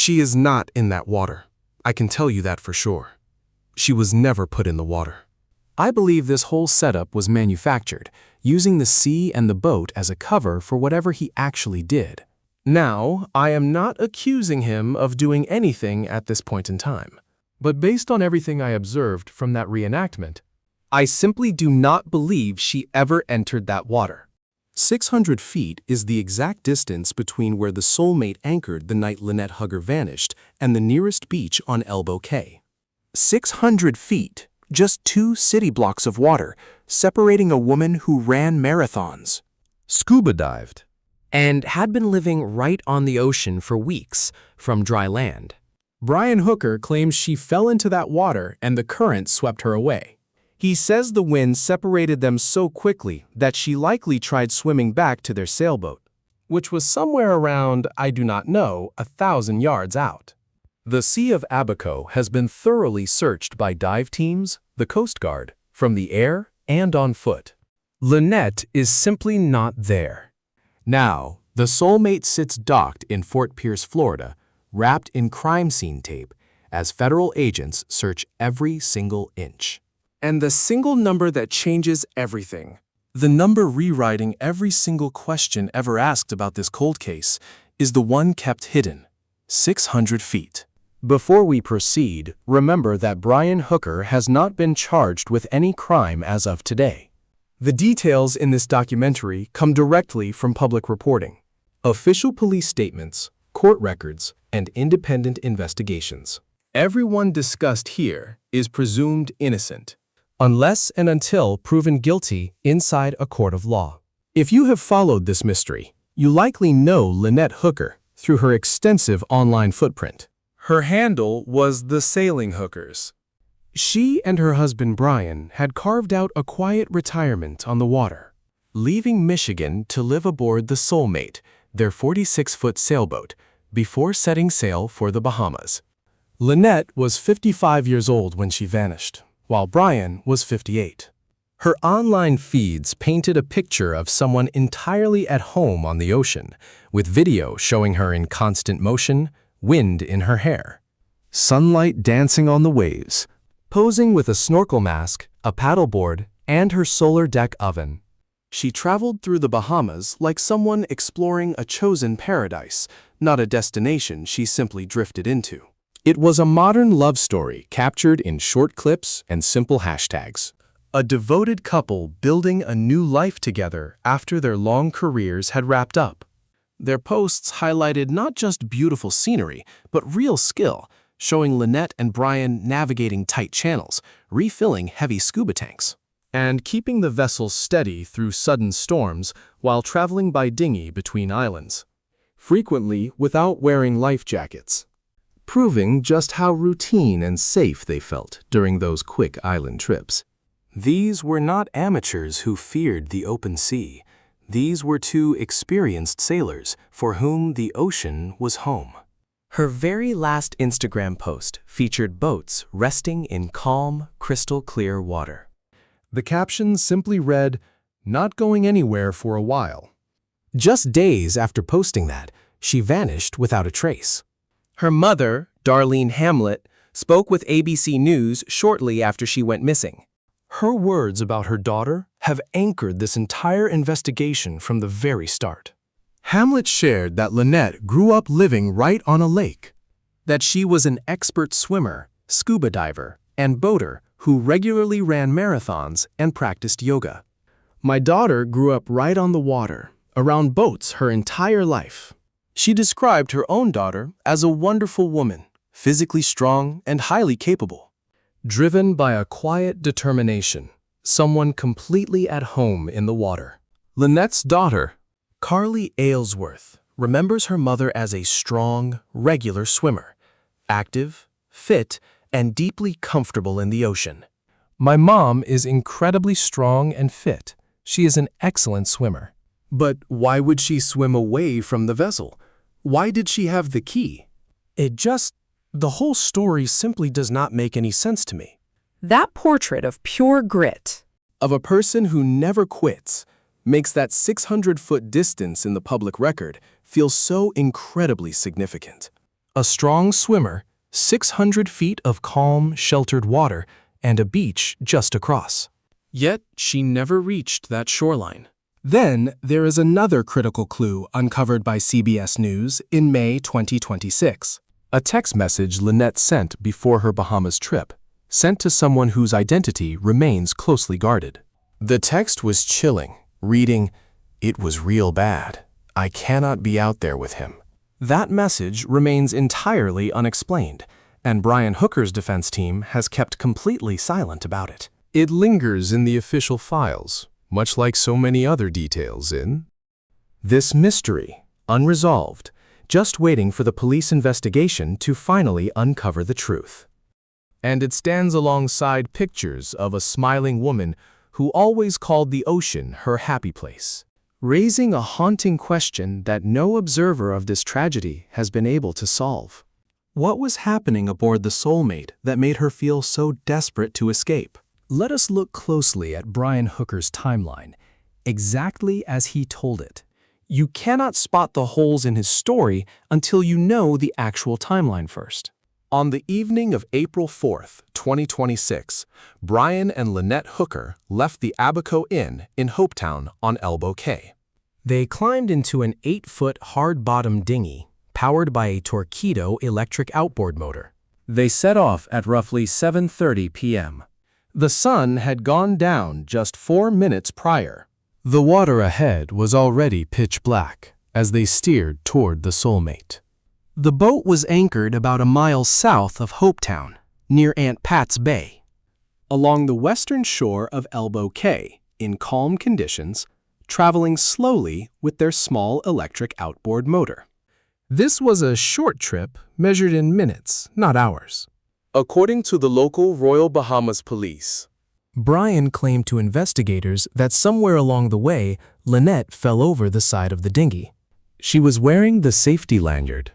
She is not in that water. I can tell you that for sure. She was never put in the water. I believe this whole setup was manufactured, using the sea and the boat as a cover for whatever he actually did. Now, I am not accusing him of doing anything at this point in time. But based on everything I observed from that reenactment, I simply do not believe she ever entered that water. 600 feet is the exact distance between where the Soulmate anchored the night Lynette Hooker vanished and the nearest beach on Elbow Cay. 600 feet, just 2 city blocks of water, separating a woman who ran marathons, Scuba dived. and had been living right on the ocean for weeks from dry land. Brian Hooker claims she fell into that water and the current swept her away. He says the wind separated them so quickly that she likely tried swimming back to their sailboat, which was somewhere around, I do not know, 1,000 yards out. The Sea of Abaco has been thoroughly searched by dive teams, the Coast Guard, from the air and on foot. Lynette is simply not there. Now, the Soulmate sits docked in Fort Pierce, Florida, wrapped in crime scene tape, as federal agents search every single inch. And the single number that changes everything, the number rewriting every single question ever asked about this cold case, is the one kept hidden: 600 feet. Before we proceed, remember that Brian Hooker has not been charged with any crime as of today. The details in this documentary come directly from public reporting, official police statements, court records, and independent investigations. Everyone discussed here is presumed innocent, unless and until proven guilty inside a court of law. If you have followed this mystery, you likely know Lynette Hooker through her extensive online footprint. Her handle was The Sailing Hookers. She and her husband Brian had carved out a quiet retirement on the water, leaving Michigan to live aboard the Soulmate, their 46-foot sailboat, before setting sail for the Bahamas. Lynette was 55 years old when she vanished, while Brian was 58. Her online feeds painted a picture of someone entirely at home on the ocean, with video showing her in constant motion, wind in her hair, sunlight dancing on the waves, posing with a snorkel mask, a paddleboard, and her solar deck oven. She traveled through the Bahamas like someone exploring a chosen paradise, not a destination she simply drifted into. It was a modern love story captured in short clips and simple hashtags. A devoted couple building a new life together after their long careers had wrapped up. Their posts highlighted not just beautiful scenery, but real skill, showing Lynette and Brian navigating tight channels, refilling heavy scuba tanks, and keeping the vessels steady through sudden storms while traveling by dinghy between islands, frequently without wearing life jackets, proving just how routine and safe they felt during those quick island trips. These were not amateurs who feared the open sea. These were 2 experienced sailors for whom the ocean was home. Her very last Instagram post featured boats resting in calm, crystal-clear water. The caption simply read, "Not going anywhere for a while." Just days after posting that, she vanished without a trace. Her mother, Darlene Hamlet, spoke with ABC News shortly after she went missing. Her words about her daughter have anchored this entire investigation from the very start. Hamlet shared that Lynette grew up living right on a lake, that she was an expert swimmer, scuba diver, and boater who regularly ran marathons and practiced yoga. "My daughter grew up right on the water, around boats her entire life." She described her own daughter as a wonderful woman, physically strong and highly capable, driven by a quiet determination, someone completely at home in the water. Lynette's daughter, Carly Aylesworth, remembers her mother as a strong, regular swimmer, active, fit, and deeply comfortable in the ocean. "My mom is incredibly strong and fit. She is an excellent swimmer." But why would she swim away from the vessel? Why did she have the key? The whole story simply does not make any sense to me. That portrait of pure grit, Of a person who never quits, makes that 600-foot distance in the public record feel so incredibly significant. A strong swimmer, 600 feet of calm, sheltered water, and a beach just across. Yet she never reached that shoreline. Then there is another critical clue uncovered by CBS News in May 2026. A text message Lynette sent before her Bahamas trip, sent to someone whose identity remains closely guarded. The text was chilling, reading, "It was real bad. I cannot be out there with him." That message remains entirely unexplained, and Brian Hooker's defense team has kept completely silent about it. It lingers in the official files, much like so many other details in This mystery, unresolved, just waiting for the police investigation to finally uncover the truth. And it stands alongside pictures of a smiling woman who always called the ocean her happy place, raising a haunting question that no observer of this tragedy has been able to solve. What was happening aboard the Soulmate that made her feel so desperate to escape? Let us look closely at Brian Hooker's timeline, exactly as he told it. You cannot spot the holes in his story until you know the actual timeline first. On the evening of April 4th, 2026, Brian and Lynette Hooker left the Abaco Inn in Hopetown on Elbow Cay. They climbed into an 8-foot hard-bottom dinghy powered by a Torqeedo electric outboard motor. They set off at roughly 7:30 p.m. The sun had gone down just 4 minutes prior. The water ahead was already pitch black as they steered toward the Soulmate. The boat was anchored about a mile south of Hopetown, near Aunt Pat's Bay. Along the western shore of Elbow Cay, in calm conditions, traveling slowly with their small electric outboard motor. This was a short trip measured in minutes, not hours. According to the local Royal Bahamas Police, Brian claimed to investigators that somewhere along the way, Lynette fell over the side of the dinghy. She was wearing the safety lanyard,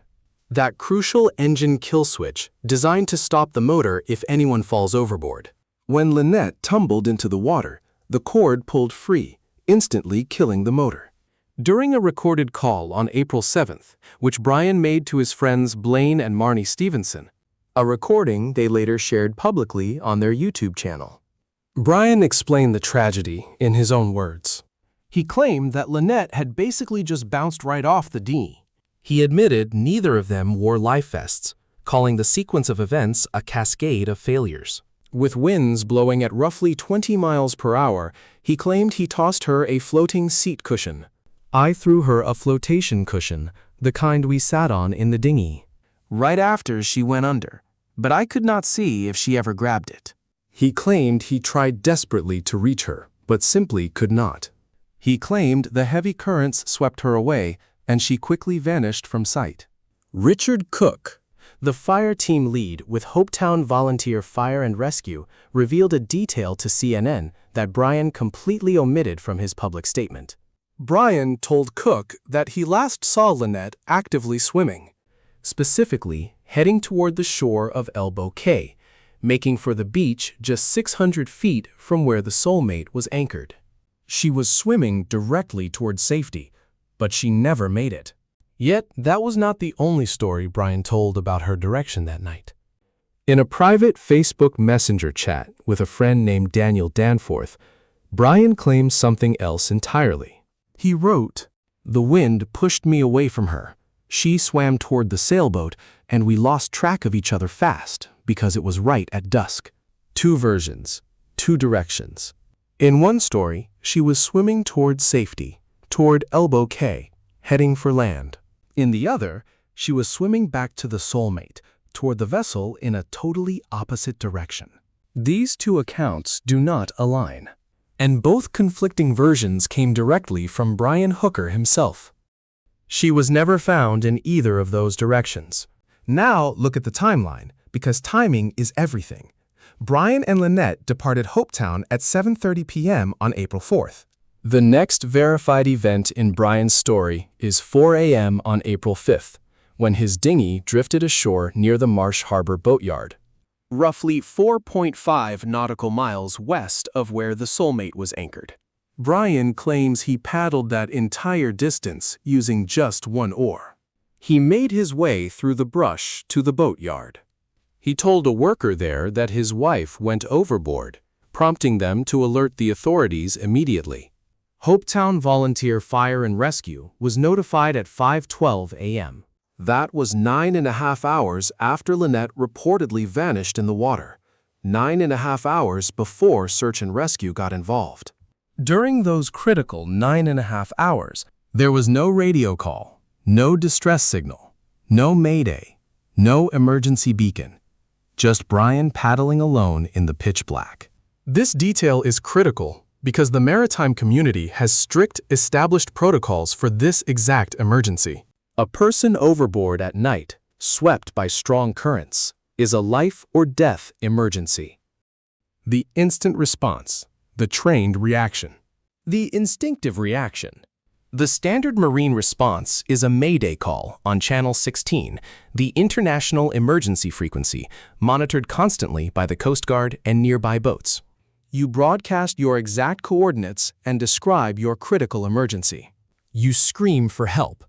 that crucial engine kill switch designed to stop the motor if anyone falls overboard. When Lynette tumbled into the water, the cord pulled free, instantly killing the motor. During a recorded call on April 7th, which Brian made to his friends Blaine and Marnie Stevenson, a recording they later shared publicly on their YouTube channel. Brian explained the tragedy in his own words. He claimed that Lynette had basically just bounced right off the dinghy. He admitted neither of them wore life vests, calling the sequence of events a cascade of failures. With winds blowing at roughly 20 miles per hour, he claimed he tossed her a floating seat cushion. I threw her a flotation cushion, the kind we sat on in the dinghy. Right after she went under, but I could not see if she ever grabbed it. he claimed he tried desperately to reach her, but simply could not. He claimed the heavy currents swept her away, and she quickly vanished from sight. Richard Cook, the fire team lead with Hopetown Volunteer Fire and Rescue, revealed a detail to CNN that Brian completely omitted from his public statement. Brian told Cook that he last saw Lynette actively swimming, Specifically, heading toward the shore of Elbow Cay, making for the beach just 600 feet from where the Soulmate was anchored. She was swimming directly toward safety, but she never made it. Yet, that was not the only story Brian told about her direction that night. In a private Facebook Messenger chat with a friend named Daniel Danforth, Brian claims something else entirely. He wrote, "The wind pushed me away from her. She swam toward the sailboat, and we lost track of each other fast because it was right at dusk." Two versions, two directions. In one story, she was swimming toward safety, toward Elbow Cay, heading for land. In the other, she was swimming back to the Soulmate, toward the vessel in a totally opposite direction. These two accounts do not align, and both conflicting versions came directly from Brian Hooker himself. She was never found in either of those directions. Now look at the timeline, because timing is everything. Brian and Lynette departed Hopetown at 7:30 p.m. on April 4th. The next verified event in Brian's story is 4 a.m. on April 5th, when his dinghy drifted ashore near the Marsh Harbor boatyard, Roughly 4.5 nautical miles west of where the Soulmate was anchored. Brian claims he paddled that entire distance using just one oar. He made his way through the brush to the boatyard. He told a worker there that his wife went overboard, prompting them to alert the authorities immediately. Hopetown Volunteer Fire and Rescue was notified at 5:12 a.m. That was 9.5 hours after Lynette reportedly vanished in the water. 9.5 hours before search and rescue got involved. During those critical 9.5 hours, there was no radio call, no distress signal, no mayday, no emergency beacon. Just Brian paddling alone in the pitch black. This detail is critical because the maritime community has strict, established protocols for this exact emergency. A person overboard at night, swept by strong currents, is a life or death emergency. The instant response, the trained reaction. The instinctive reaction. The standard marine response is a mayday call on Channel 16, the international emergency frequency, monitored constantly by the Coast Guard and nearby boats. You broadcast your exact coordinates and describe your critical emergency. You scream for help.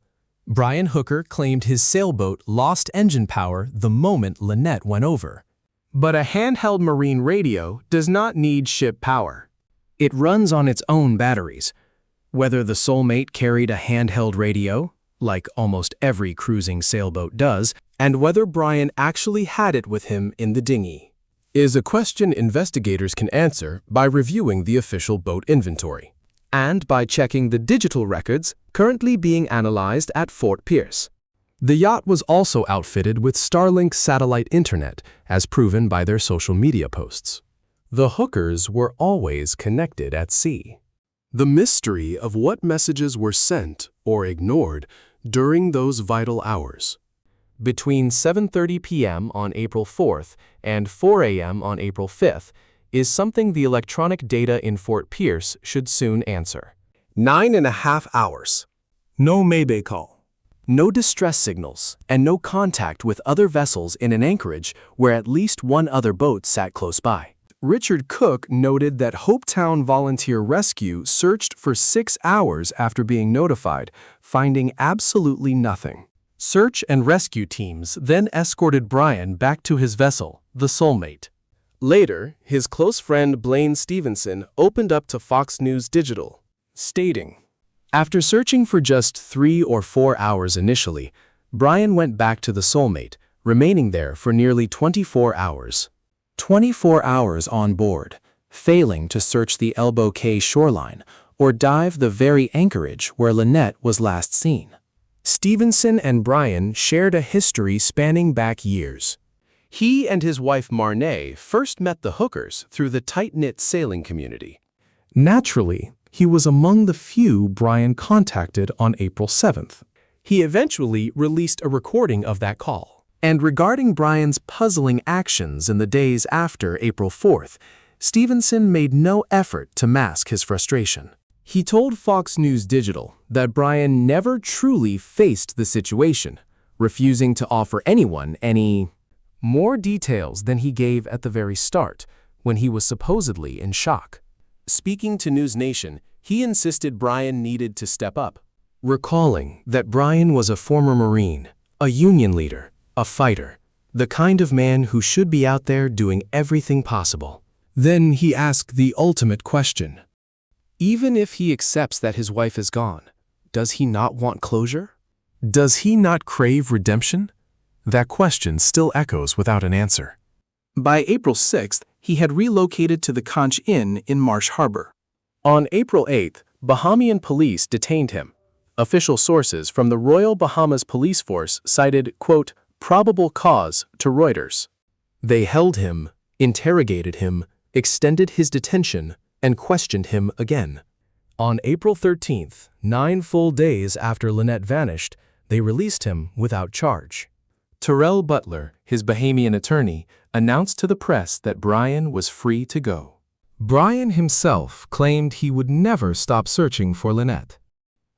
Brian Hooker claimed his sailboat lost engine power the moment Lynette went over. But a handheld marine radio does not need ship power. It runs on its own batteries. Whether the Soulmate carried a handheld radio, like almost every cruising sailboat does, and whether Brian actually had it with him in the dinghy, is a question investigators can answer by reviewing the official boat inventory and by checking the digital records currently being analyzed at Fort Pierce. The yacht was also outfitted with Starlink satellite internet, as proven by their social media posts. The Hookers were always connected at sea. The mystery of what messages were sent or ignored during those vital hours. Between 7:30 p.m. on April 4th and 4 a.m. on April 5th is something the electronic data in Fort Pierce should soon answer. 9.5 hours. No mayday call, no distress signals, and no contact with other vessels in an anchorage where at least one other boat sat close by. Richard Cook noted that Hopetown Volunteer Rescue searched for 6 hours after being notified, finding absolutely nothing. Search and rescue teams then escorted Brian back to his vessel, the Soulmate. Later, his close friend Blaine Stevenson opened up to Fox News Digital, stating, "After searching for just 3 or 4 hours initially, Brian went back to the Soulmate, remaining there for nearly 24 hours. 24 hours on board, failing to search the Elbow Cay shoreline or dive the very anchorage where Lynette was last seen." Stevenson and Brian shared a history spanning back years. He and his wife Marnay first met the Hookers through the tight-knit sailing community. Naturally, he was among the few Brian contacted on April 7th. He eventually released a recording of that call. And regarding Brian's puzzling actions in the days after April 4th, Stevenson made no effort to mask his frustration. He told Fox News Digital that Brian never truly faced the situation, refusing to offer anyone any more details than he gave at the very start, when he was supposedly in shock. Speaking to News Nation, he insisted Brian needed to step up, recalling that Brian was a former Marine, a union leader, a fighter, the kind of man who should be out there doing everything possible. Then he asked the ultimate question. Even if he accepts that his wife is gone, does he not want closure? Does he not crave redemption? That question still echoes without an answer. By April 6th, he had relocated to the Conch Inn in Marsh Harbor. On April 8th, Bahamian police detained him. Official sources from the Royal Bahamas Police Force cited, quote, "probable cause" to Reuters. They held him, interrogated him, extended his detention, and questioned him again. On April 13th, 9 full days after Lynette vanished, they released him without charge. Terrell Butler, his Bahamian attorney, announced to the press that Brian was free to go. Brian himself claimed he would never stop searching for Lynette.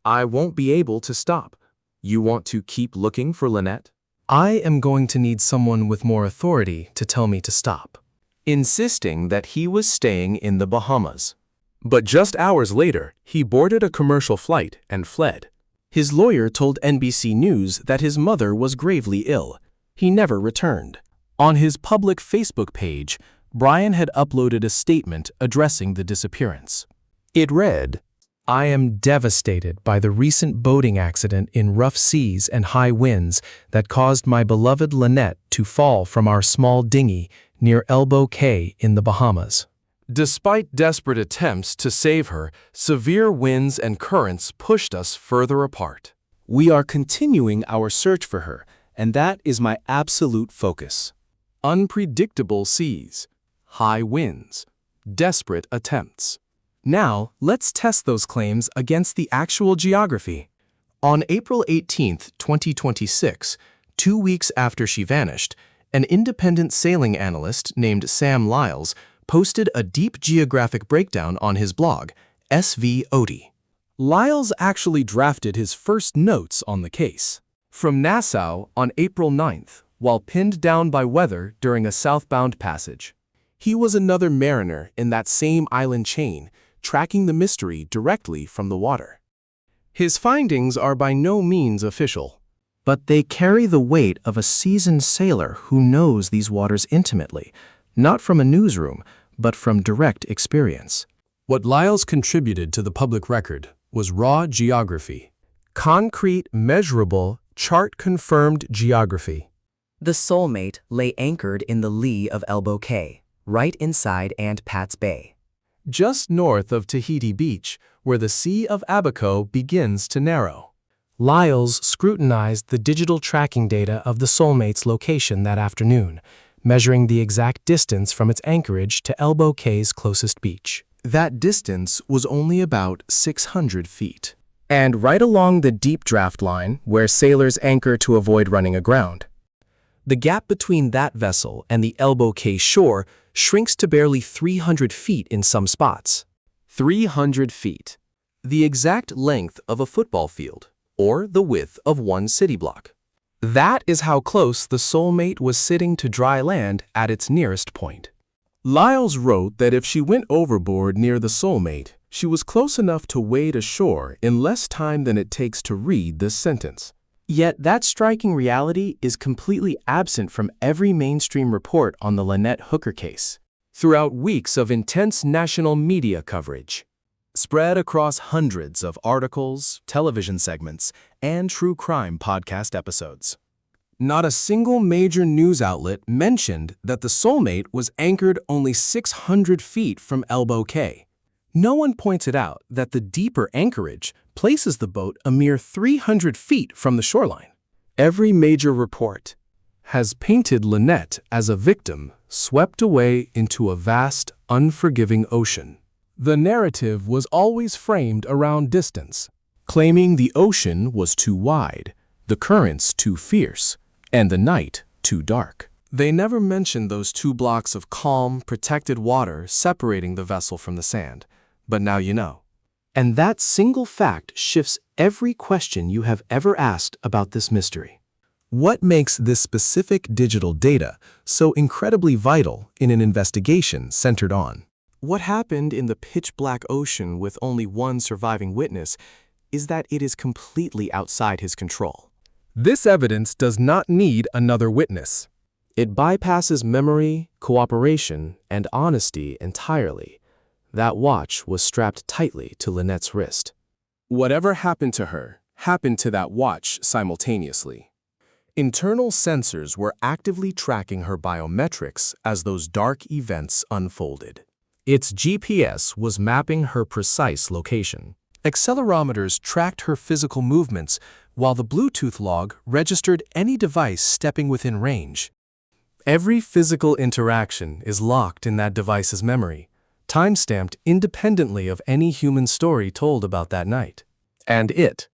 "I won't be able to stop. You want to keep looking for Lynette? I am going to need someone with more authority to tell me to stop," insisting that he was staying in the Bahamas. But just hours later, he boarded a commercial flight and fled. His lawyer told NBC News that his mother was gravely ill. He never returned. On his public Facebook page, Brian had uploaded a statement addressing the disappearance. It read, "I am devastated by the recent boating accident in rough seas and high winds that caused my beloved Lynette to fall from our small dinghy near Elbow Cay in the Bahamas. Despite desperate attempts to save her, severe winds and currents pushed us further apart. We are continuing our search for her, and that is my absolute focus." Unpredictable seas, high winds, desperate attempts. Now, let's test those claims against the actual geography. On April 18, 2026, 2 weeks after she vanished, an independent sailing analyst named Sam Lyles posted a deep geographic breakdown on his blog, SV Odie. Lyles actually drafted his first notes on the case. From Nassau on April 9th, while pinned down by weather during a southbound passage. He was another mariner in that same island chain, tracking the mystery directly from the water. His findings are by no means official, but they carry the weight of a seasoned sailor who knows these waters intimately, not from a newsroom, but from direct experience. What Lyles contributed to the public record was raw geography. Concrete, measurable, chart-confirmed geography. The Soulmate lay anchored in the lee of Elbow Cay, right inside Aunt Pat's Bay. Just north of Tahiti Beach, where the Sea of Abaco begins to narrow. Lyles scrutinized the digital tracking data of the Soulmate's location that afternoon, measuring the exact distance from its anchorage to Elbow Cay's closest beach. That distance was only about 600 feet. And right along the deep draft line, where sailors anchor to avoid running aground. The gap between that vessel and the Elbow Cay shore shrinks to barely 300 feet in some spots. 300 feet. The exact length of a football field, or the width of one city block. That is how close the Soulmate was sitting to dry land at its nearest point. Lyles wrote that if she went overboard near the Soulmate, she was close enough to wade ashore in less time than it takes to read this sentence. Yet that striking reality is completely absent from every mainstream report on the Lynette Hooker case. Throughout weeks of intense national media coverage, Spread across hundreds of articles, television segments, and true crime podcast episodes. Not a single major news outlet mentioned that the Soulmate was anchored only 600 feet from Elbow Cay. No one pointed out that the deeper anchorage places the boat a mere 300 feet from the shoreline. Every major report has painted Lynette as a victim swept away into a vast, unforgiving ocean. The narrative was always framed around distance, claiming the ocean was too wide, the currents too fierce, and the night too dark. They never mentioned those 2 blocks of calm, protected water separating the vessel from the sand. But now you know. And that single fact shifts every question you have ever asked about this mystery. What makes this specific digital data so incredibly vital in an investigation centered on? What happened in the pitch-black ocean with only one surviving witness is that it is completely outside his control. This evidence does not need another witness. It bypasses memory, cooperation, and honesty entirely. That watch was strapped tightly to Lynette's wrist. Whatever happened to her happened to that watch simultaneously. Internal sensors were actively tracking her biometrics as those dark events unfolded. Its GPS was mapping her precise location. Accelerometers tracked her physical movements, while the Bluetooth log registered any device stepping within range. Every physical interaction is locked in that device's memory, time-stamped independently of any human story told about that night. And it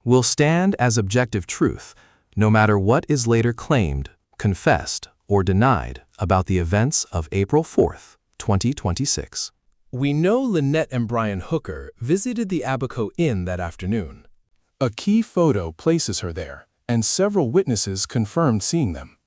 will stand as objective truth, no matter what is later claimed, confessed, or denied about the events of April 4th, 2026. We know Lynette and Brian Hooker visited the Abaco Inn that afternoon. A key photo places her there, and several witnesses confirmed seeing them.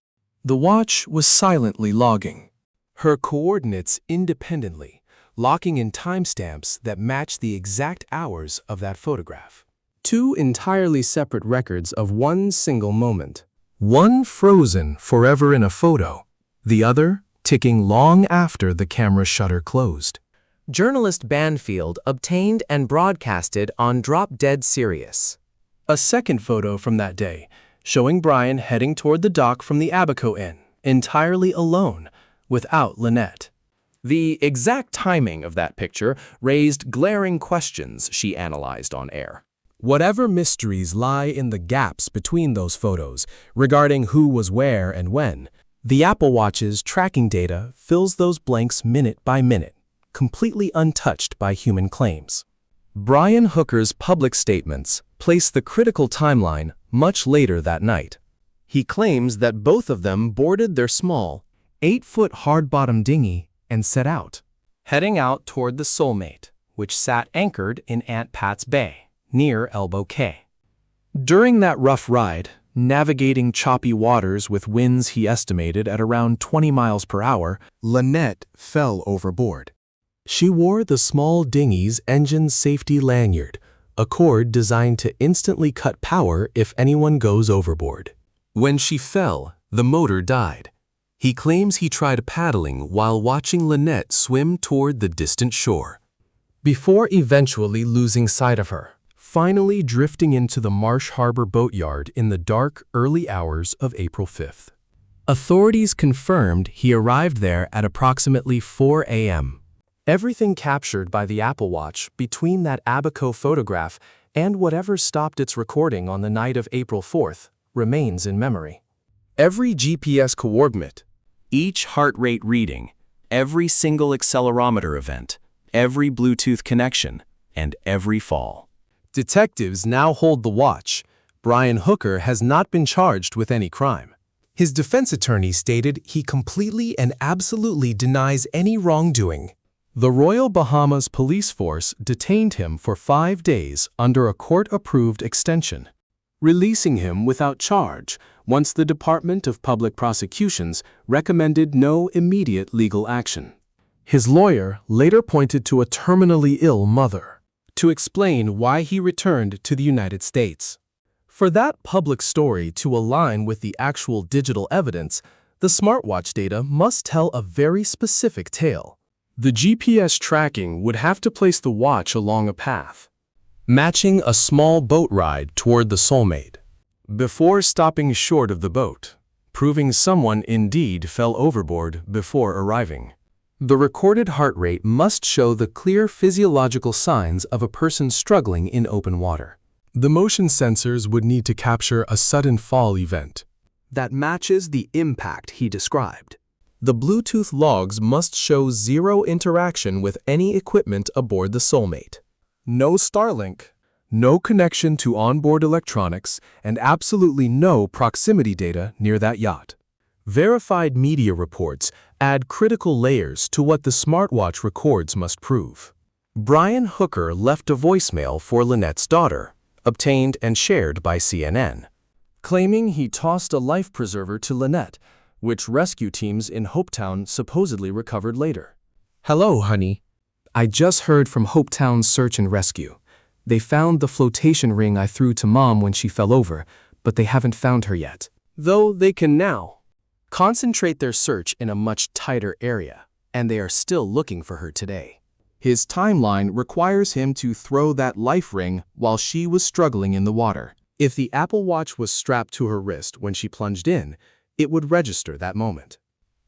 The watch was silently logging her coordinates independently, locking in timestamps that match the exact hours of that photograph. Two entirely separate records of one single moment. One frozen forever in a photo, the other ticking long after the camera shutter closed. Journalist Banfield obtained and broadcasted on Drop Dead Serious. A second photo from that day, showing Brian heading toward the dock from the Abaco Inn, entirely alone, without Lynette. The exact timing of that picture raised glaring questions she analyzed on air. Whatever mysteries lie in the gaps between those photos regarding who was where and when, the Apple Watch's tracking data fills those blanks minute by minute, completely untouched by human claims. Brian Hooker's public statements place the critical timeline much later that night. He claims that both of them boarded their small, 8-foot hard-bottom dinghy and set out, Heading out toward the Soulmate, which sat anchored in Aunt Pat's Bay, near Elbow Cay. During that rough ride, navigating choppy waters with winds he estimated at around 20 miles per hour, Lynette fell overboard. She wore the small dinghy's engine safety lanyard, a cord designed to instantly cut power if anyone goes overboard. When she fell, the motor died. He claims he tried paddling while watching Lynette swim toward the distant shore, Before eventually losing sight of her, finally drifting into the Marsh Harbor boatyard in the dark, early hours of April 5th. Authorities confirmed he arrived there at approximately 4 a.m. Everything captured by the Apple Watch between that Abaco photograph and whatever stopped its recording on the night of April 4th remains in memory. Every GPS coordinate, each heart rate reading, every single accelerometer event, every Bluetooth connection, and every fall. Detectives now hold the watch. Brian Hooker has not been charged with any crime. His defense attorney stated he completely and absolutely denies any wrongdoing. The Royal Bahamas police force detained him for 5 days under a court-approved extension, releasing him without charge once the Department of Public Prosecutions recommended no immediate legal action. His lawyer later pointed to a terminally ill mother to explain why he returned to the United States. For that public story to align with the actual digital evidence, the smartwatch data must tell a very specific tale. The GPS tracking would have to place the watch along a path, matching a small boat ride toward the Soulmate, before stopping short of the boat, proving someone indeed fell overboard before arriving. The recorded heart rate must show the clear physiological signs of a person struggling in open water. The motion sensors would need to capture a sudden fall event that matches the impact he described. The Bluetooth logs must show zero interaction with any equipment aboard the Soulmate. No Starlink, no connection to onboard electronics, and absolutely no proximity data near that yacht. Verified media reports add critical layers to what the smartwatch records must prove. Brian Hooker left a voicemail for Lynette's daughter, obtained and shared by CNN, claiming he tossed a life preserver to Lynette, which rescue teams in Hopetown supposedly recovered later. "Hello, honey. I just heard from Hopetown's search and rescue. They found the flotation ring I threw to Mom when she fell over, but they haven't found her yet. Though they can now concentrate their search in a much tighter area, and they are still looking for her today. His timeline requires him to throw that life ring while she was struggling in the water. If the Apple Watch was strapped to her wrist when she plunged in, it would register that moment.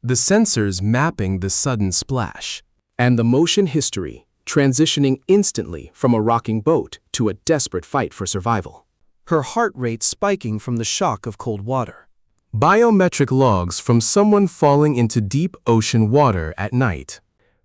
The sensors mapping the sudden splash, and the motion history transitioning instantly from a rocking boat to a desperate fight for survival. Her heart rate spiking from the shock of cold water. Biometric logs from someone falling into deep ocean water at night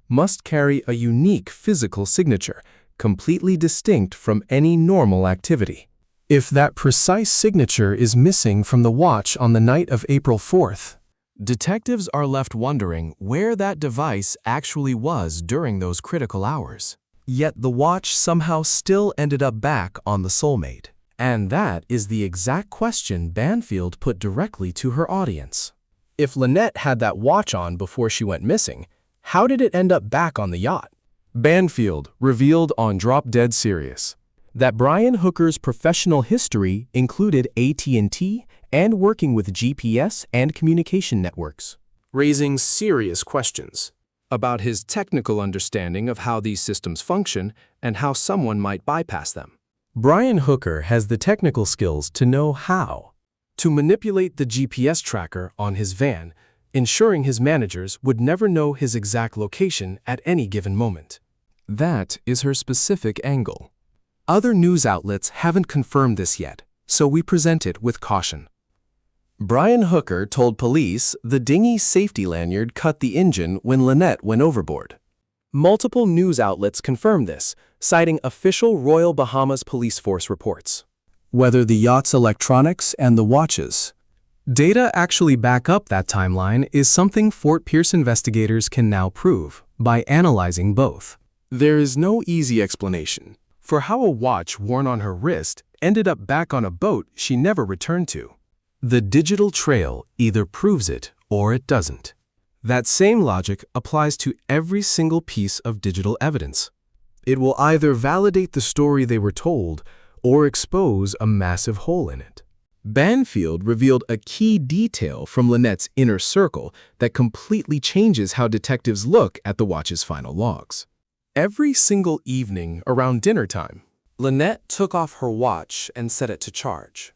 must carry a unique physical signature, completely distinct from any normal activity. If that precise signature is missing from the watch on the night of April 4th, detectives are left wondering where that device actually was during those critical hours. Yet the watch somehow still ended up back on the Soulmate. And that is the exact question Banfield put directly to her audience. If Lynette had that watch on before she went missing, how did it end up back on the yacht? Banfield revealed on Drop Dead Serious. that Brian Hooker's professional history included AT&T and working with GPS and communication networks, raising serious questions. About his technical understanding of how these systems function and how someone might bypass them. Brian Hooker has the technical skills to know how To manipulate the GPS tracker on his van, ensuring his managers would never know his exact location at any given moment. That is her specific angle. Other news outlets haven't confirmed this yet, so we present it with caution. Brian Hooker told police the dinghy's safety lanyard cut the engine when Lynette went overboard. Multiple news outlets confirmed this, citing official Royal Bahamas Police Force reports. Whether the yacht's electronics and the watches data actually back up that timeline is something Fort Pierce investigators can now prove by analyzing both. There is no easy explanation for how a watch worn on her wrist ended up back on a boat she never returned to. The digital trail either proves it or it doesn't. That same logic applies to every single piece of digital evidence. It will either validate the story they were told or expose a massive hole in it. Banfield revealed a key detail from Lynette's inner circle that completely changes how detectives look at the watch's final logs. Every single evening around dinner time, Lynette took off her watch and set it to charge.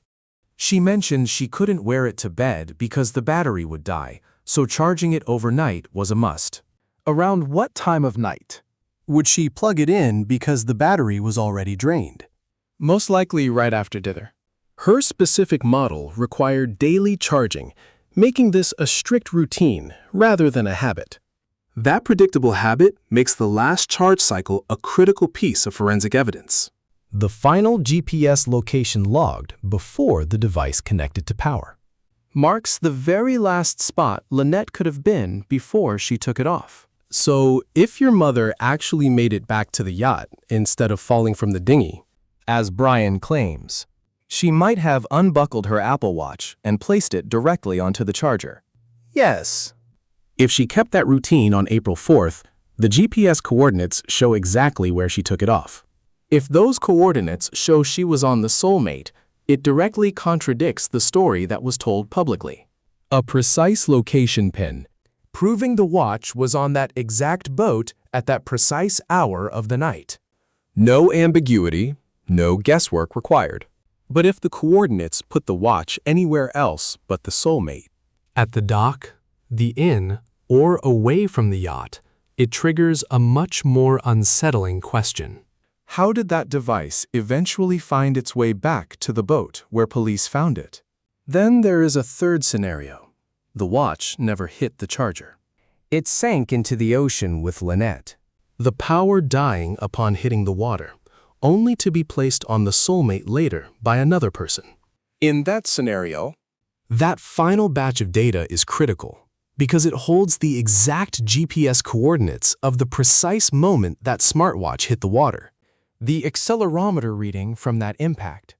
She mentioned she couldn't wear it to bed because the battery would die, so charging it overnight was a must. Around what time of night would she plug it in because the battery was already drained? Most likely right after dinner. Her specific model required daily charging, making this a strict routine rather than a habit. That predictable habit makes the last charge cycle a critical piece of forensic evidence. the final GPS location logged before the device connected to power. Marks the very last spot Lynette could have been before she took it off. So, if your mother actually made it back to the yacht instead of falling from the dinghy, As Brian claims, she might have unbuckled her Apple Watch and placed it directly onto the charger. yes. If she kept that routine on April 4th, the GPS coordinates show exactly where she took it off. If those coordinates show she was on the Soulmate, it directly contradicts the story that was told publicly. A precise location pin, proving the watch was on that exact boat at that precise hour of the night. No ambiguity, no guesswork required. But if the coordinates put the watch anywhere else but the Soulmate, At the dock, the inn, or away from the yacht, it triggers a much more unsettling question. how did that device eventually find its way back to the boat where police found it? Then there is a third scenario. The watch never hit the charger. It sank into the ocean with Lynette. The power dying upon hitting the water, only to be placed on the Soulmate later by another person. In that scenario, that final batch of data is critical because it holds the exact GPS coordinates of the precise moment that smartwatch hit the water, the accelerometer reading from that impact,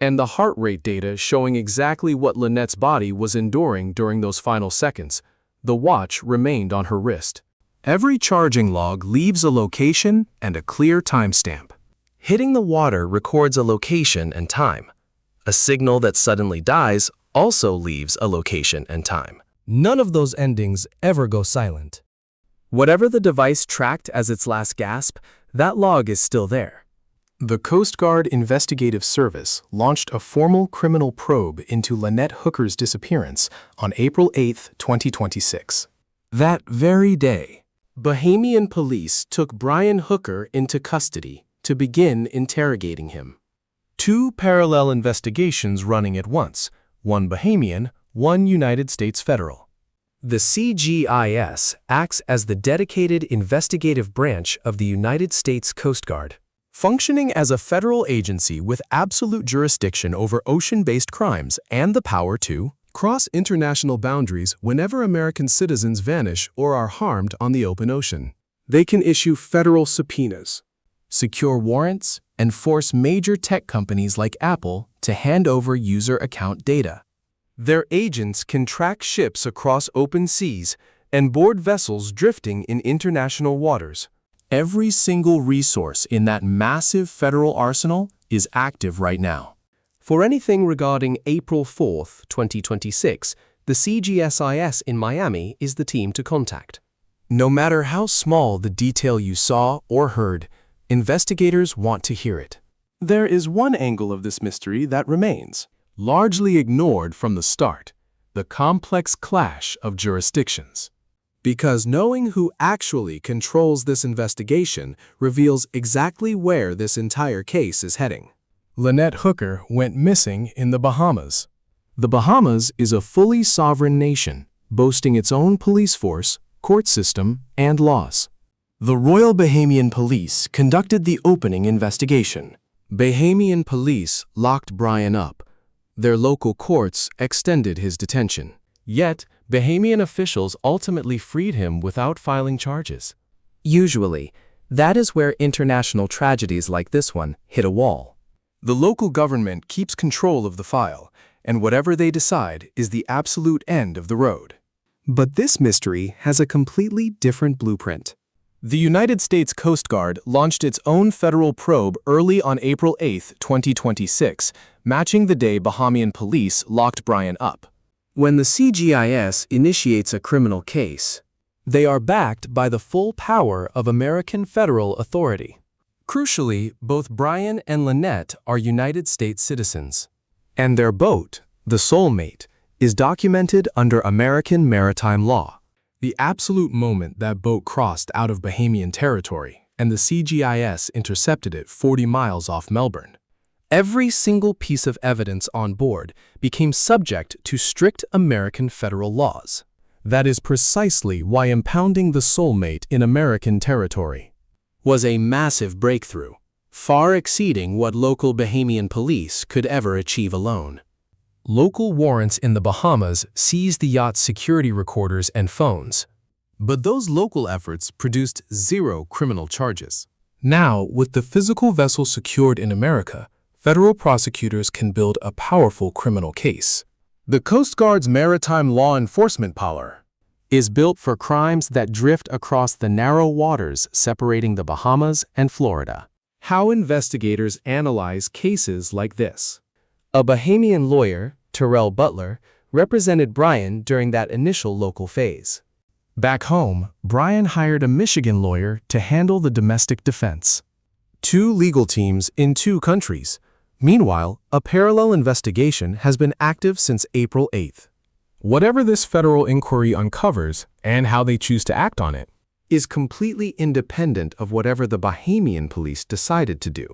and the heart rate data showing exactly what Lynette's body was enduring during those final seconds. The watch remained on her wrist. Every charging log leaves a location and a clear timestamp. Hitting the water records a location and time. A signal that suddenly dies also leaves a location and time. None of those endings ever go silent. Whatever the device tracked as its last gasp, that log is still there. The Coast Guard Investigative Service launched a formal criminal probe into Lynette Hooker's disappearance on April 8, 2026. That very day, Bahamian police took Brian Hooker into custody to begin interrogating him. Two parallel investigations running at once, one Bahamian, one United States federal. The CGIS acts as the dedicated investigative branch of the United States Coast Guard, functioning as a federal agency with absolute jurisdiction over ocean-based crimes and the power to cross international boundaries whenever American citizens vanish or are harmed on the open ocean. They can issue federal subpoenas, secure warrants, and force major tech companies like Apple to hand over user account data. Their agents can track ships across open seas and board vessels drifting in international waters. Every single resource in that massive federal arsenal is active right now. For anything regarding April 4, 2026, the CGSIS in Miami is the team to contact. No matter how small the detail you saw or heard, investigators want to hear it. There is one angle of this mystery that remains. Largely ignored from the start, the complex clash of jurisdictions. Because knowing who actually controls this investigation reveals exactly where this entire case is heading. Lynette Hooker went missing in the Bahamas. The Bahamas is a fully sovereign nation, boasting its own police force, court system, and laws. The Royal Bahamian Police conducted the opening investigation. Bahamian police locked Brian up. Their local courts extended his detention. Yet, Bahamian officials ultimately freed him without filing charges. Usually, that is where international tragedies like this one hit a wall. The local government keeps control of the file, and whatever they decide is the absolute end of the road. But this mystery has a completely different blueprint. The United States Coast Guard launched its own federal probe early on April 8, 2026, matching the day Bahamian police locked Brian up. When the CGIS initiates a criminal case, They are backed by the full power of American federal authority. Crucially, both Brian and Lynette are United States citizens. And their boat, the Soulmate, is documented under American maritime law. The absolute moment that boat crossed out of Bahamian territory, and the CGIS intercepted it 40 miles off Melbourne. Every single piece of evidence on board became subject to strict American federal laws. That is precisely why impounding the Soulmate in American territory Was a massive breakthrough, far exceeding what local Bahamian police could ever achieve alone. Local warrants in the Bahamas seized the yacht's security recorders and phones. But those local efforts produced 0 criminal charges. Now, with the physical vessel secured in America, federal prosecutors can build a powerful criminal case. The Coast Guard's maritime law enforcement power is built for crimes that drift across the narrow waters separating the Bahamas and Florida. How investigators analyze cases like this. A Bahamian lawyer, Terrell Butler, represented Brian during that initial local phase. Back home, Brian hired a Michigan lawyer to handle the domestic defense. 2 legal teams in 2 countries. Meanwhile, a parallel investigation has been active since April 8th. Whatever this federal inquiry uncovers, and how they choose to act on it, is completely independent of whatever the Bahamian police decided to do.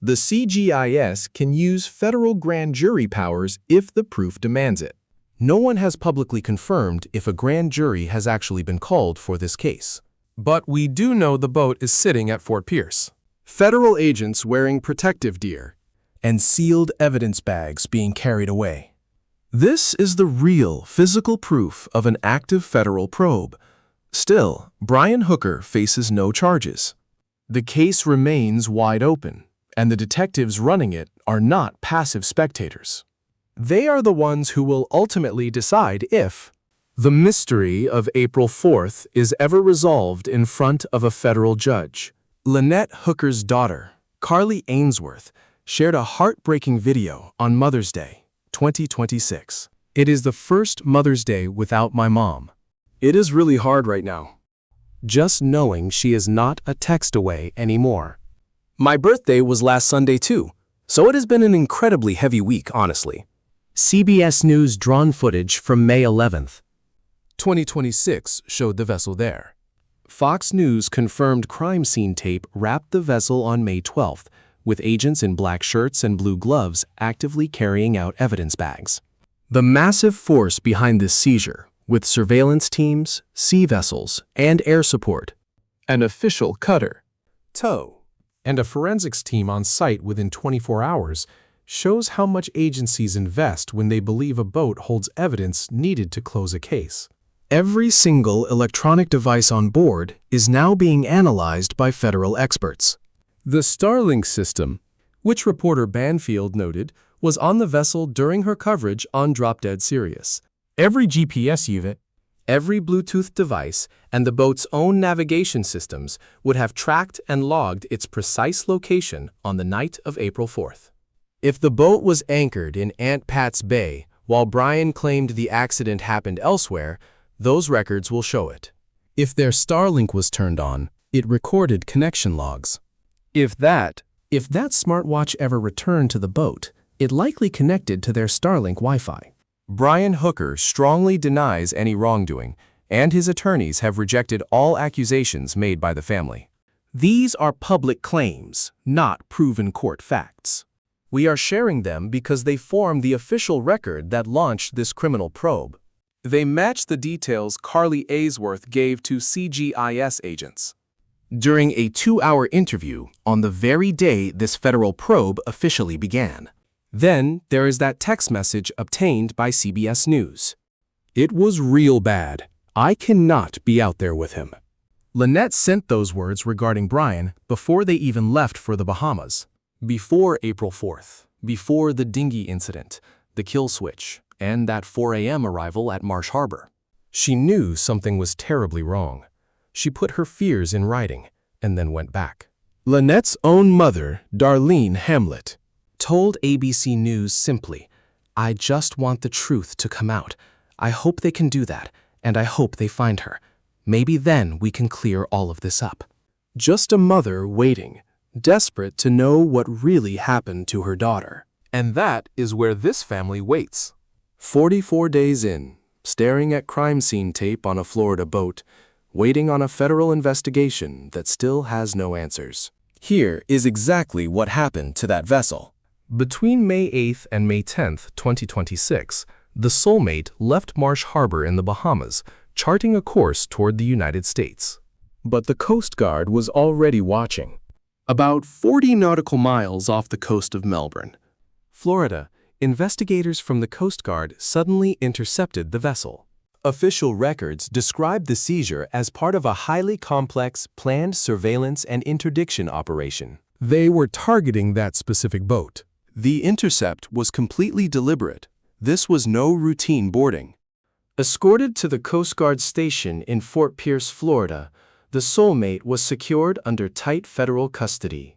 The CGIS can use federal grand jury powers if the proof demands it. no one has publicly confirmed if a grand jury has actually been called for this case. But we do know the boat is sitting at Fort Pierce. Federal agents wearing protective gear And sealed evidence bags being carried away. This is the real physical proof of an active federal probe. Still, Brian Hooker faces no charges. The case remains wide open, and the detectives running it are not passive spectators. They are the ones who will ultimately decide if The mystery of April 4th is ever resolved in front of a federal judge. Lynette Hooker's daughter, Carly Ainsworth, shared a heartbreaking video on Mother's Day, 2026. It is the first Mother's Day without my mom. It is really hard right now, just knowing she is not a text away anymore. My birthday was last Sunday too, so it has been an incredibly heavy week, honestly. CBS News drone footage from May 11th. 2026 showed the vessel there. Fox News confirmed crime scene tape wrapped the vessel on May 12th, with agents in black shirts and blue gloves actively carrying out evidence bags. The massive force behind this seizure, with surveillance teams, sea vessels, and air support. An official cutter, Tow, and a forensics team on site within 24 hours shows how much agencies invest when they believe a boat holds evidence needed to close a case. Every single electronic device on board is now being analyzed by federal experts. The Starlink system, which reporter Banfield noted, was on the vessel during her coverage on Drop Dead Sirius. Every GPS unit, Every Bluetooth device and the boat's own navigation systems would have tracked and logged its precise location on the night of April 4th. If the boat was anchored in Aunt Pat's Bay, while Brian claimed the accident happened elsewhere, those records will show it. If their Starlink was turned on, it recorded connection logs. If that smartwatch ever returned to the boat, it likely connected to their Starlink Wi-Fi. Brian Hooker strongly denies any wrongdoing, and his attorneys have rejected all accusations made by the family. These are public claims, not proven court facts. We are sharing them because they form the official record that launched this criminal probe. They match the details Carly Ainsworth gave to CGIS agents During a 2-hour interview on the very day this federal probe officially began. Then there is that text message obtained by CBS News. It was real bad. I cannot be out there with him. Lynette sent those words regarding Brian before they even left for the Bahamas. Before April 4th, before the dinghy incident, the kill switch, and that 4 a.m. arrival at Marsh Harbor. She knew something was terribly wrong. She put her fears in writing and then went back. Lynette's own mother, Darlene Hamlet, Told ABC News simply, "I just want the truth to come out. I hope they can do that, and I hope they find her. Maybe then we can clear all of this up." just a mother waiting, desperate to know what really happened to her daughter. And that is where this family waits. 44 days in, staring at crime scene tape on a Florida boat, waiting on a federal investigation that still has no answers. Here is exactly what happened to that vessel. Between May 8th and May 10th, 2026, the Soulmate left Marsh Harbor in the Bahamas, charting a course toward the United States. But the Coast Guard was already watching. About 40 nautical miles off the coast of Melbourne, Florida, investigators from the Coast Guard suddenly intercepted the vessel. Official records describe the seizure as part of a highly complex, planned surveillance and interdiction operation. they were targeting that specific boat. The intercept was completely deliberate. This was no routine boarding. Escorted to the Coast Guard station in Fort Pierce, Florida, the Soulmate was secured under tight federal custody.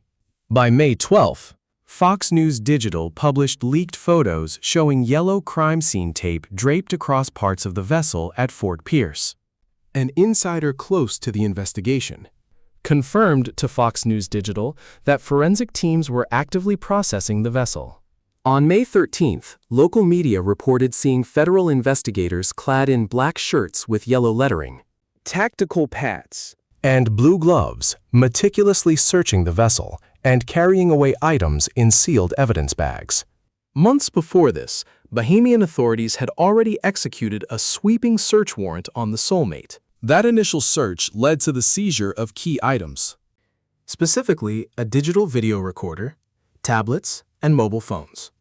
By May 12th, Fox News Digital published leaked photos showing yellow crime scene tape draped across parts of the vessel at Fort Pierce. An insider close to the investigation Confirmed to Fox News Digital that forensic teams were actively processing the vessel. On May 13th, local media reported seeing federal investigators clad in black shirts with yellow lettering, Tactical pads, and blue gloves, meticulously searching the vessel and carrying away items in sealed evidence bags. Months before this, Bahamian authorities had already executed a sweeping search warrant on the Soulmate. That initial search led to the seizure of key items, Specifically, a digital video recorder, tablets, and mobile phones.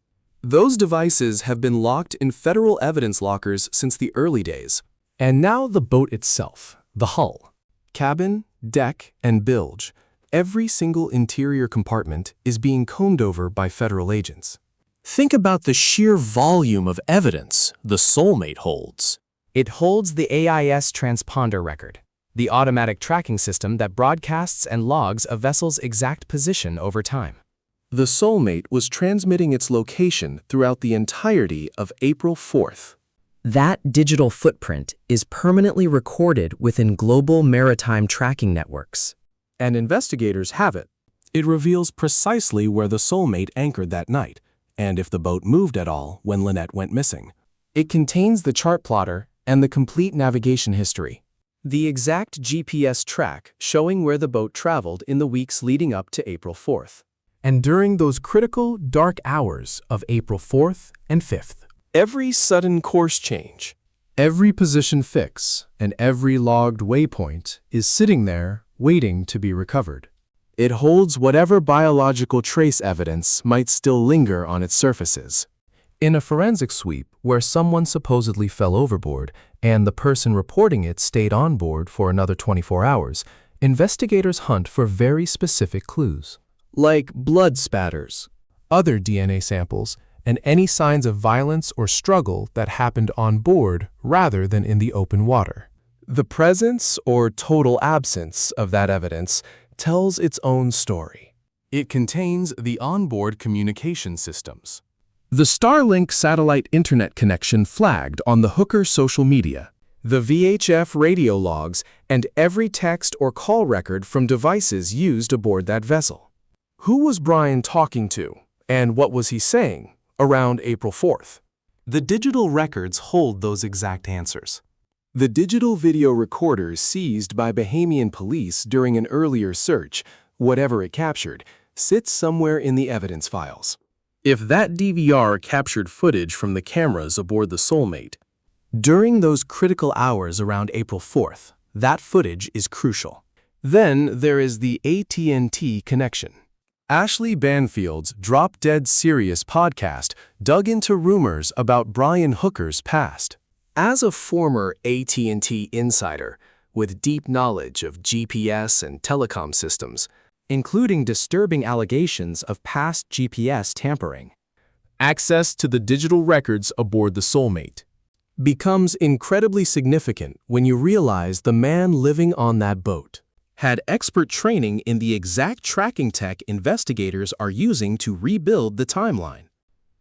Those devices have been locked in federal evidence lockers since the early days. And now the boat itself, the hull. Cabin, deck, and bilge, every single interior compartment is being combed over by federal agents. Think about the sheer volume of evidence the Soulmate holds. It holds the AIS transponder record, the automatic tracking system that broadcasts and logs a vessel's exact position over time. The Soulmate was transmitting its location throughout the entirety of April 4th. That digital footprint is permanently recorded within global maritime tracking networks. And investigators have it. It reveals precisely where the Soulmate anchored that night, and if the boat moved at all when Lynette went missing. It contains the chart plotter and the complete navigation history. The exact GPS track showing where the boat traveled in the weeks leading up to April 4th. And during those critical, dark hours of April 4th and 5th, Every sudden course change, Every position fix and every logged waypoint is sitting there waiting to be recovered. It holds whatever biological trace evidence might still linger on its surfaces. in a forensic sweep where someone supposedly fell overboard and the person reporting it stayed on board for another 24 hours, investigators hunt for very specific clues. Like blood spatters, Other DNA samples, and any signs of violence or struggle that happened on board rather than in the open water. The presence or total absence of that evidence tells its own story. It contains the onboard communication systems. The Starlink satellite internet connection flagged on the Hooker social media, the VHF radio logs, and every text or call record from devices used aboard that vessel. Who was Brian talking to, and what was he saying around April 4th? The digital records hold those exact answers. The digital video recorders seized by Bahamian police during an earlier search, whatever it captured, sits somewhere in the evidence files. If that DVR captured footage from the cameras aboard the Soulmate, during those critical hours around April 4th, that footage is crucial. Then there is the AT&T connection. Ashley Banfield's Drop Dead Serious podcast dug into rumors about Brian Hooker's past. As a former AT&T insider with deep knowledge of GPS and telecom systems, including disturbing allegations of past GPS tampering, access to the digital records aboard the Soulmate becomes incredibly significant when you realize the man living on that boat had expert training in the exact tracking tech investigators are using to rebuild the timeline.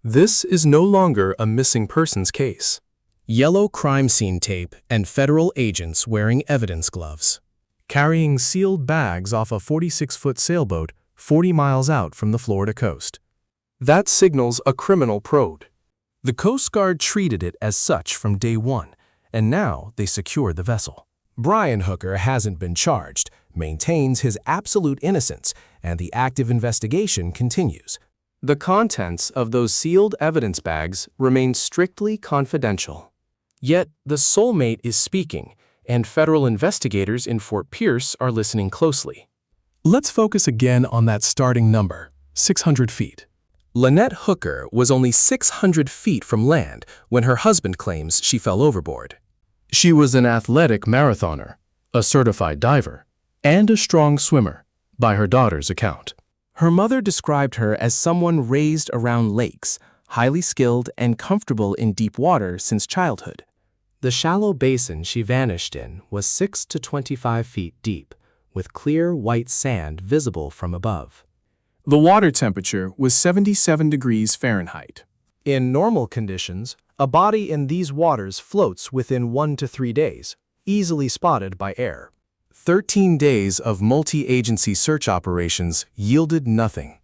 This is no longer a missing persons case. Yellow crime scene tape and federal agents wearing evidence gloves, carrying sealed bags off a 46-foot sailboat 40 miles out from the Florida coast. That signals a criminal probe. The Coast Guard treated it as such from day one, and now they secured the vessel. Brian Hooker hasn't been charged, maintains his absolute innocence, and the active investigation continues. The contents of those sealed evidence bags remain strictly confidential. Yet the Soulmate is speaking, and federal investigators in Fort Pierce are listening closely. Let's focus again on that starting number, 600 feet. Lynette Hooker was only 600 feet from land when her husband claims she fell overboard. She was an athletic marathoner, a certified diver, and a strong swimmer, by her daughter's account. Her mother described her as someone raised around lakes, highly skilled and comfortable in deep water since childhood. The shallow basin she vanished in was 6 to 25 feet deep, with clear white sand visible from above. The water temperature was 77 degrees Fahrenheit. In normal conditions, a body in these waters floats within 1 to 3 days, easily spotted by air. 13 days of multi-agency search operations yielded nothing.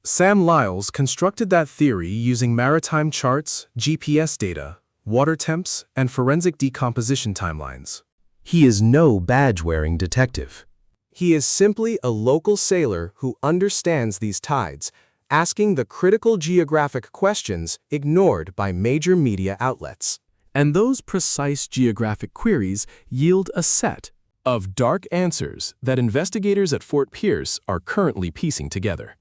Sam Lyles constructed that theory using maritime charts, GPS data, water temps, and forensic decomposition timelines. He is no badge-wearing detective. He is simply a local sailor who understands these tides, asking the critical geographic questions ignored by major media outlets. And those precise geographic queries yield a set of dark answers that investigators at Fort Pierce are currently piecing together.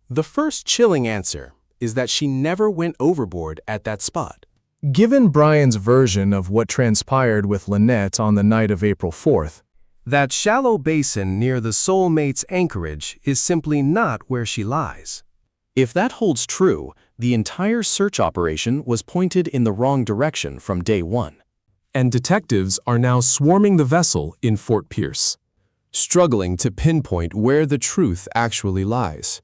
The first chilling answer is that she never went overboard at that spot. Given Brian's version of what transpired with Lynette on the night of April 4th, that shallow basin near the Soulmate's anchorage is simply not where she lies. If that holds true, the entire search operation was pointed in the wrong direction from day one. And detectives are now swarming the vessel in Fort Pierce, struggling to pinpoint where the truth actually lies.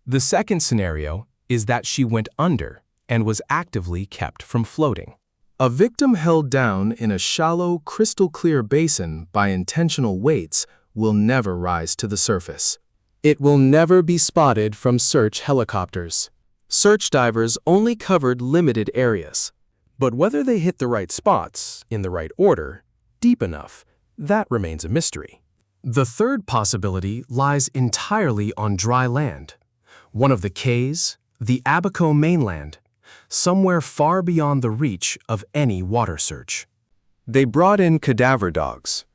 The second scenario is that she went under and was actively kept from floating. A victim held down in a shallow, crystal-clear basin by intentional weights will never rise to the surface. It will never be spotted from search helicopters. Search divers only covered limited areas. But whether they hit the right spots, in the right order, deep enough, that remains a mystery. The third possibility lies entirely on dry land. One of the Cays, the Abaco mainland, somewhere far beyond the reach of any water search. They brought in cadaver dogs.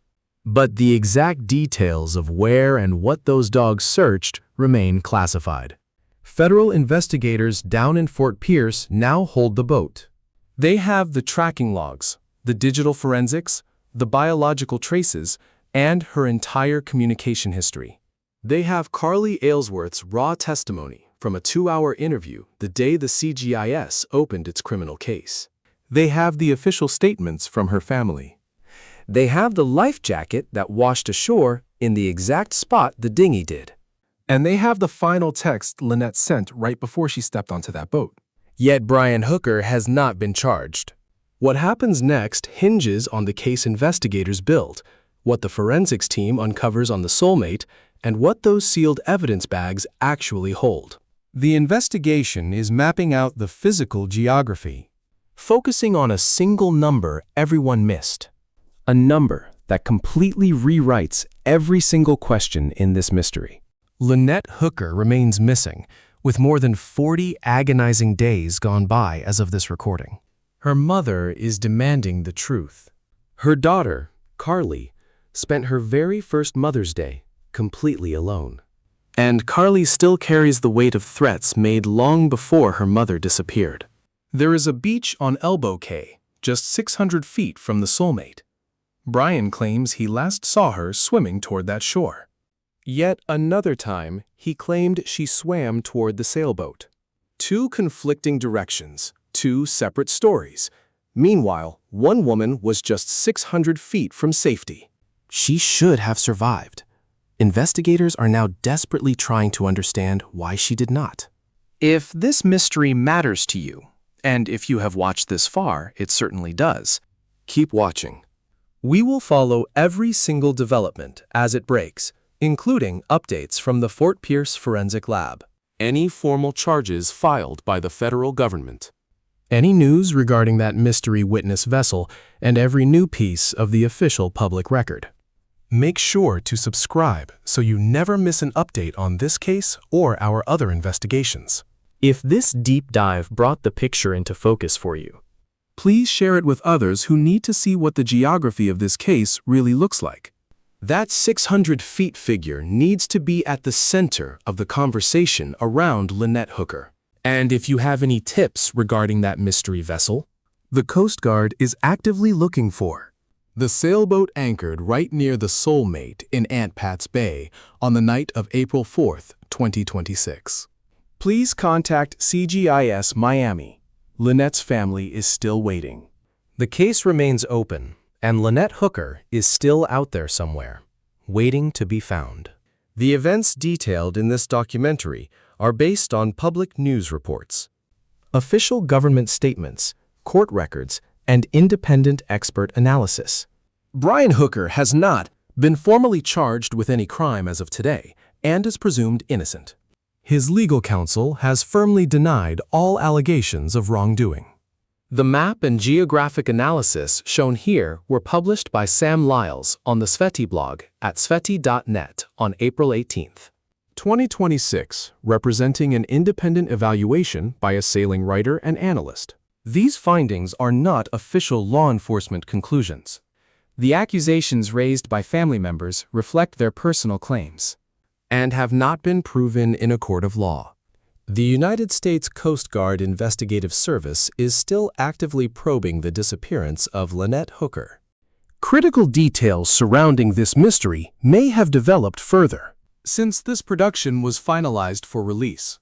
But the exact details of where and what those dogs searched remain classified. Federal investigators down in Fort Pierce now hold the boat. They have the tracking logs, the digital forensics, the biological traces, and her entire communication history. They have Carly Aylesworth's raw testimony from a 2-hour interview the day the CGIS opened its criminal case. They have the official statements from her family. They have the life jacket that washed ashore in the exact spot the dinghy did. And they have the final text Lynette sent right before she stepped onto that boat. Yet Brian Hooker has not been charged. What happens next hinges on the case investigators build, what the forensics team uncovers on the Soulmate, and what those sealed evidence bags actually hold. The investigation is mapping out the physical geography, Focusing on a single number everyone missed. A number that completely rewrites every single question in this mystery. Lynette Hooker remains missing, with more than 40 agonizing days gone by as of this recording. Her mother is demanding the truth. Her daughter, Carly, spent her very first Mother's Day completely alone. And Carly still carries the weight of threats made long before her mother disappeared. There is a beach on Elbow Cay, just 600 feet from the Soulmate. Brian claims he last saw her swimming toward that shore. Yet another time, he claimed she swam toward the sailboat. Two conflicting directions, two separate stories. Meanwhile, one woman was just 600 feet from safety. She should have survived. Investigators are now desperately trying to understand why she did not. If this mystery matters to you, and if you have watched this far, it certainly does, Keep watching. We will follow every single development as it breaks, including updates from the Fort Pierce Forensic Lab. Any formal charges filed by the federal government. Any news regarding that mystery witness vessel, and every new piece of the official public record. Make sure to subscribe so you never miss an update on this case or our other investigations. If this deep dive brought the picture into focus for you, Please share it with others who need to see what the geography of this case really looks like. That 600 feet figure needs to be at the center of the conversation around Lynette Hooker. And if you have any tips regarding that mystery vessel, the Coast Guard is actively looking for. The sailboat anchored right near the Soulmate in Aunt Pat's Bay on the night of April 4th, 2026. Please contact CGIS Miami. Lynette's family is still waiting. the case remains open, and Lynette Hooker is still out there somewhere, waiting to be found. The events detailed in this documentary are based on public news reports, official government statements, court records, and independent expert analysis. Brian Hooker has not been formally charged with any crime as of today and is presumed innocent. His legal counsel has firmly denied all allegations of wrongdoing. The map and geographic analysis shown here were published by Sam Lyles on the Sveti blog at sveti.net on April 18th. 2026, representing an independent evaluation by a sailing writer and analyst. These findings are not official law enforcement conclusions. The accusations raised by family members reflect their personal claims and have not been proven in a court of law. The United States Coast Guard Investigative Service is still actively probing the disappearance of Lynette Hooker. Critical details surrounding this mystery may have developed further since this production was finalized for release.